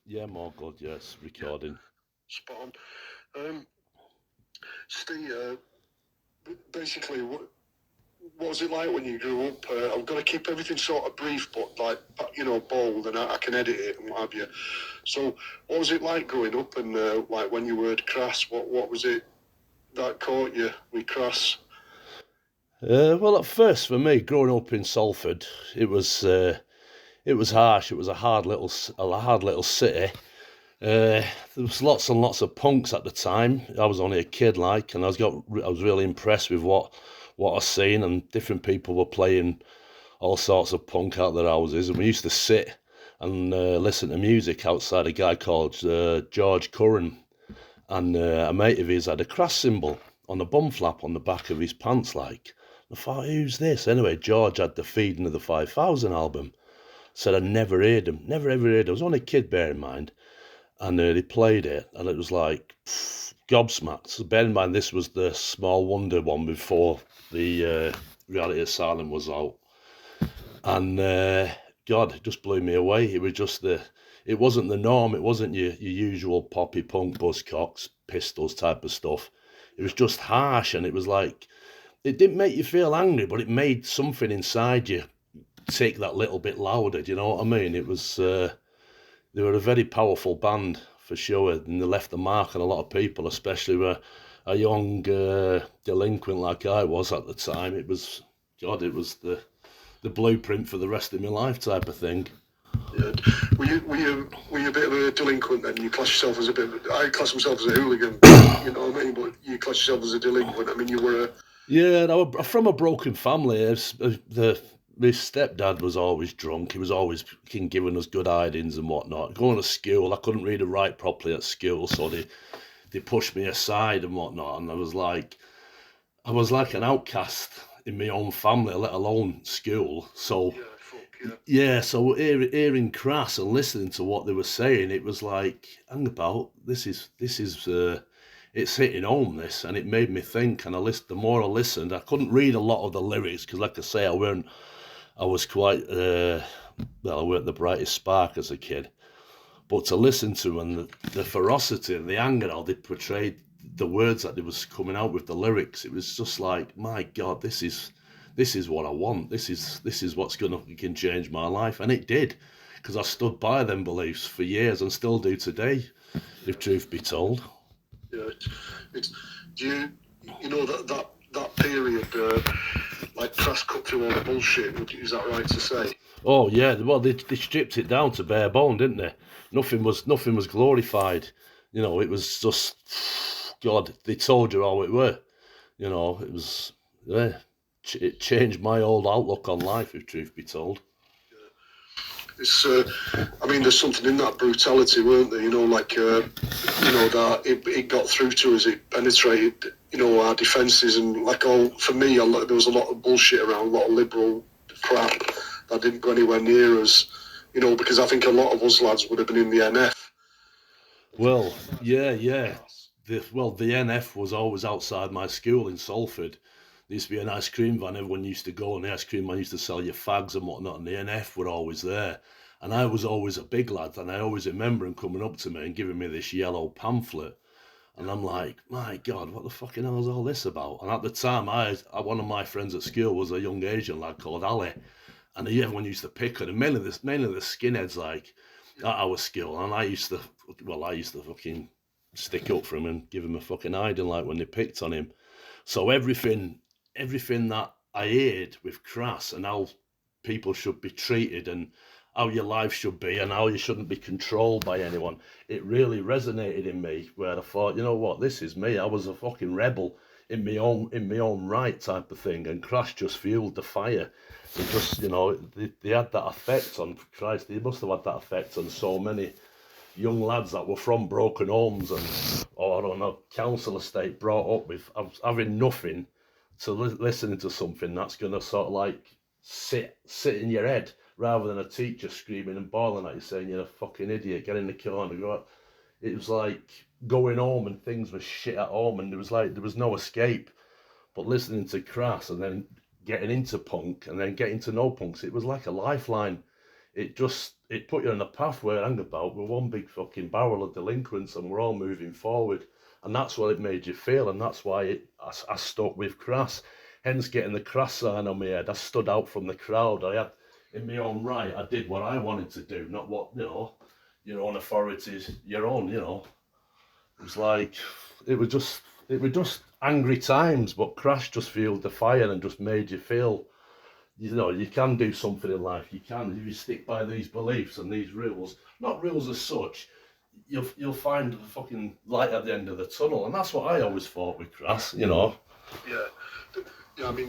Yeah, more good, yes, recording. Spot on. Steve, basically, what was it like when you grew up? I've got to keep everything sort of brief, but like, bold, and I can edit it and what have you. So, what was it like growing up, and like when you heard Crass? What was it that caught you with Crass? Well, at first, for me, growing up in Salford, it was harsh. It was a hard little city. There was lots and lots of punks at the time. I was only a kid, like, and I was really impressed with what I seen, and different people were playing all sorts of punk out their houses, and we used to sit and listen to music outside a guy called George Curran, and a mate of his had a Crass symbol on a bum flap on the back of his pants, like. I thought, who's this? Anyway, George had the Feeding of the 5,000 album. Said I never heard him, never ever heard him. I was only a kid, bear in mind. And they played it, and it was like gobsmacked. So bear in mind, this was the Small Wonder one before the Reality Asylum was out. And God, it just blew me away. It was just it wasn't the norm. It wasn't your usual poppy punk, Buzzcocks, Pistols type of stuff. It was just harsh, and it was like, it didn't make you feel angry, but it made something inside you tick that little bit louder. Do you know what I mean? It was, they were a very powerful band for sure, and they left a mark on a lot of people, especially a young delinquent like I was at the time. It was, God, it was the blueprint for the rest of my life type of thing. Yeah. Were you a bit of a delinquent then? You class yourself as a bit. I class myself as a hooligan. You know what I mean? But you class yourself as a delinquent. I mean, you were a. Yeah, I was from a broken family. My stepdad was always drunk. He was always giving us good hidings and whatnot. Going to school, I couldn't read and write properly at school, so they pushed me aside and whatnot. And I was like an outcast in my own family, let alone school. So Yeah, fuck yeah. yeah, so hearing Crass and listening to what they were saying, it was like, hang about, it's hitting home, this, and it made me think. And the more I listened, I couldn't read a lot of the lyrics because, like I say, I was quite, I weren't the brightest spark as a kid. But to listen to and the ferocity and the anger, how they portrayed the words that they was coming out with the lyrics, it was just like, my God, this is what I want. This is what's can change my life, and it did, because I stood by them beliefs for years and still do today, if truth be told. Yeah. It's, do you know that period, like Crass cut through all the bullshit? Is that right to say? Oh yeah, well they stripped it down to bare bone, didn't they? Nothing was glorified. You know, it was just God. They told you how it were. You know, it was yeah. It changed my old outlook on life, if truth be told. It's, I mean, there's something in that brutality, weren't there? Like, that it got through to us, it penetrated, our defences, and like for me, there was a lot of bullshit around, a lot of liberal crap that didn't go anywhere near us, because I think a lot of us lads would have been in the NF. Well, yeah. The NF was always outside my school in Salford. There used to be an ice cream van. Everyone used to go, and the ice cream man used to sell you fags and whatnot. And the NF were always there. And I was always a big lad, and I always remember him coming up to me and giving me this yellow pamphlet. And I'm like, my God, what the fucking hell is all this about? And at the time, one of my friends at school was a young Asian lad called Ali, and everyone used to pick on him, mainly the skinheads, like at our school. And I used to fucking stick up for him and give him a fucking hiding, like when they picked on him. So everything that I heard with Crass and how people should be treated and how your life should be and how you shouldn't be controlled by anyone, it really resonated in me. Where I thought, you know what, this is me. I was a fucking rebel in my own right, type of thing. And Crash just fueled the fire. It just, they had that effect on Christ. They must have had that effect on so many young lads that were from broken homes or on a council estate, brought up with having nothing, to listening to something that's going to sort of like sit in your head, rather than a teacher screaming and bawling at you saying you're a fucking idiot, get in the corner, go out. It was like going home and things were shit at home, and there was no escape. But listening to Crass and then getting into punk and then getting to know punks, it was like a lifeline. it put you on a path where roundabout we're one big fucking barrel of delinquents and we're all moving forward. And that's what it made you feel, and that's why I stuck with Crass. Hence getting the Crass sign on my head. I stood out from the crowd. I had, in my own right, I did what I wanted to do, not what, your own authorities, your own, It was like, it was just angry times, but Crash just fueled the fire and just made you feel, you can do something in life. You can, if you stick by these beliefs and these rules, not rules as such, you'll find a fucking light at the end of the tunnel, and that's what I always thought with Crass, Yeah, I mean,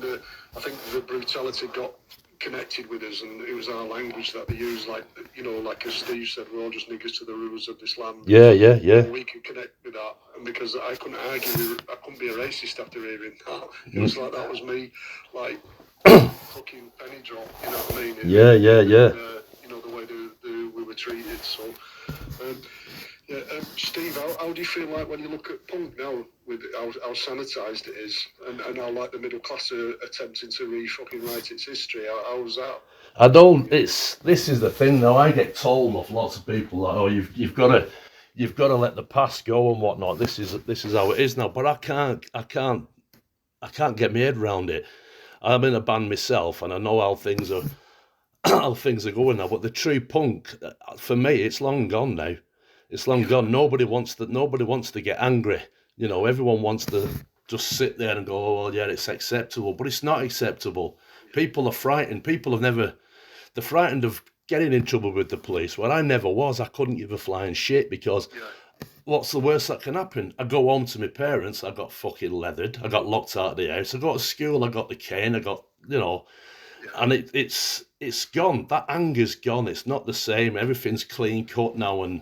I think the brutality got connected with us, and it was our language that they used. Like, like as Steve said, we're all just niggers to the rulers of this land. Yeah. And we could connect with that, and because I couldn't argue, I couldn't be a racist after hearing that. It was like that was me, like fucking penny drop. You know what I mean? Yeah. The way we were treated. So. Steve, how do you feel like when you look at punk now, with how sanitised it is, and how like the middle class are attempting to fucking write its history? How's that? I don't. This is the thing though. I get told off lots of people like, oh, you've got to let the past go and whatnot. This is how it is now. But I can't get my head around it. I'm in a band myself, and I know how things are going now. But the true punk, for me, it's long gone now. It's long gone. Nobody wants to get angry. Everyone wants to just sit there and go, oh, well, yeah, it's acceptable. But it's not acceptable. People are frightened. They're frightened of getting in trouble with the police. Well, I never was. I couldn't give a flying shit because what's the worst that can happen? I go home to my parents, I got fucking leathered. I got locked out of the house. I got to school, I got the cane, I got, and it's gone. That anger's gone. It's not the same. Everything's clean cut now, and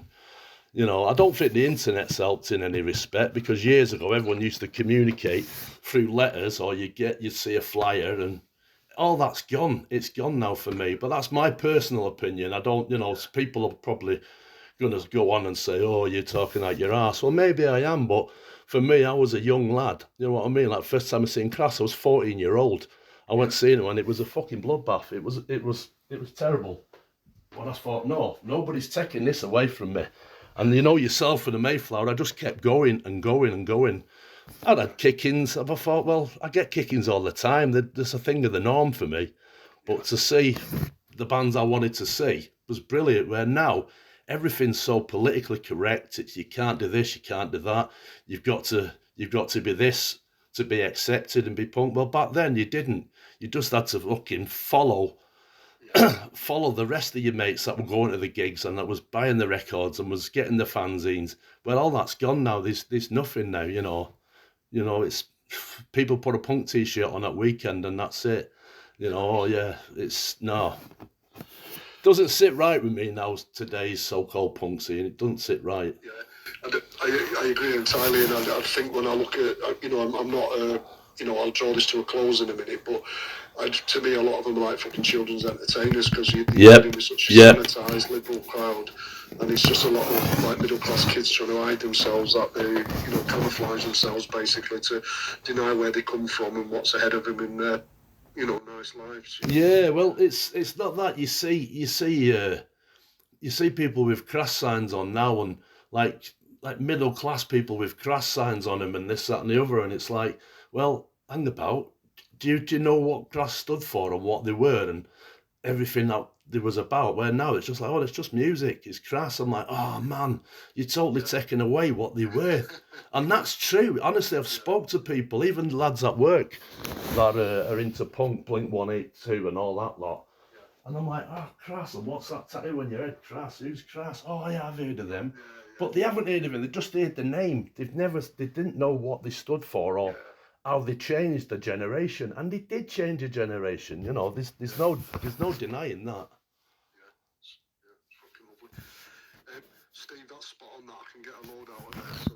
I don't think the internet's helped in any respect, because years ago everyone used to communicate through letters, or you'd see a flyer, and all that's gone. It's gone now for me. But that's my personal opinion. I don't, people are probably going to go on and say, oh, you're talking out your arse. Well, maybe I am, but for me, I was a young lad. You know what I mean? Like, first time I seen Crass, I was 14-year-old. I went seeing him, and it was a fucking bloodbath. It was terrible. But I thought, no, nobody's taking this away from me. And yourself for the Mayflower, I just kept going and going and going. I'd had kickings. I thought, well, I get kickings all the time. There's a thing of the norm for me. But to see the bands I wanted to see was brilliant. Where now everything's so politically correct. It's, you can't do this, you can't do that. You've got to be this to be accepted and be punk. Well, back then you didn't. You just had to fucking follow the rest of your mates that were going to the gigs and that was buying the records and was getting the fanzines. Well, all that's gone now. There's nothing now. It's people put a punk t-shirt on at weekend and that's it. Oh yeah, it's no. Doesn't sit right with me now, today's so-called punk scene. It doesn't sit right. Yeah, I agree entirely, and I think when I look at, I'm not, I'll draw this to a close in a minute, but to me, a lot of them are like fucking children's entertainers, because you're dealing with such a sanitised liberal crowd, and it's just a lot of like middle class kids trying to hide themselves, that they, camouflage themselves basically to deny where they come from and what's ahead of them in their, nice lives. Yeah, well, it's not that. You see people with Crass signs on now, and like middle class people with Crass signs on them, and this, that, and the other, and it's like, well, hang about. Do you know what Crass stood for and what they were and everything that there was about? Where now it's just like, oh, it's just music, it's Crass. I'm like, oh man, you're totally taking away what they were. And that's true. Honestly, I've spoke to people, even lads at work, that are into punk, Blink 182 and all that lot. And I'm like, oh, Crass, and what's that tattoo on your head? Crass, who's Crass? Oh, yeah, I've heard of them. But they haven't heard of it, they just heard the name. They didn't know what they stood for or how they changed the generation. And they did change a generation, there's no denying that. It's fucking lovely. Steve, that's spot on. That I can get a load out of there. So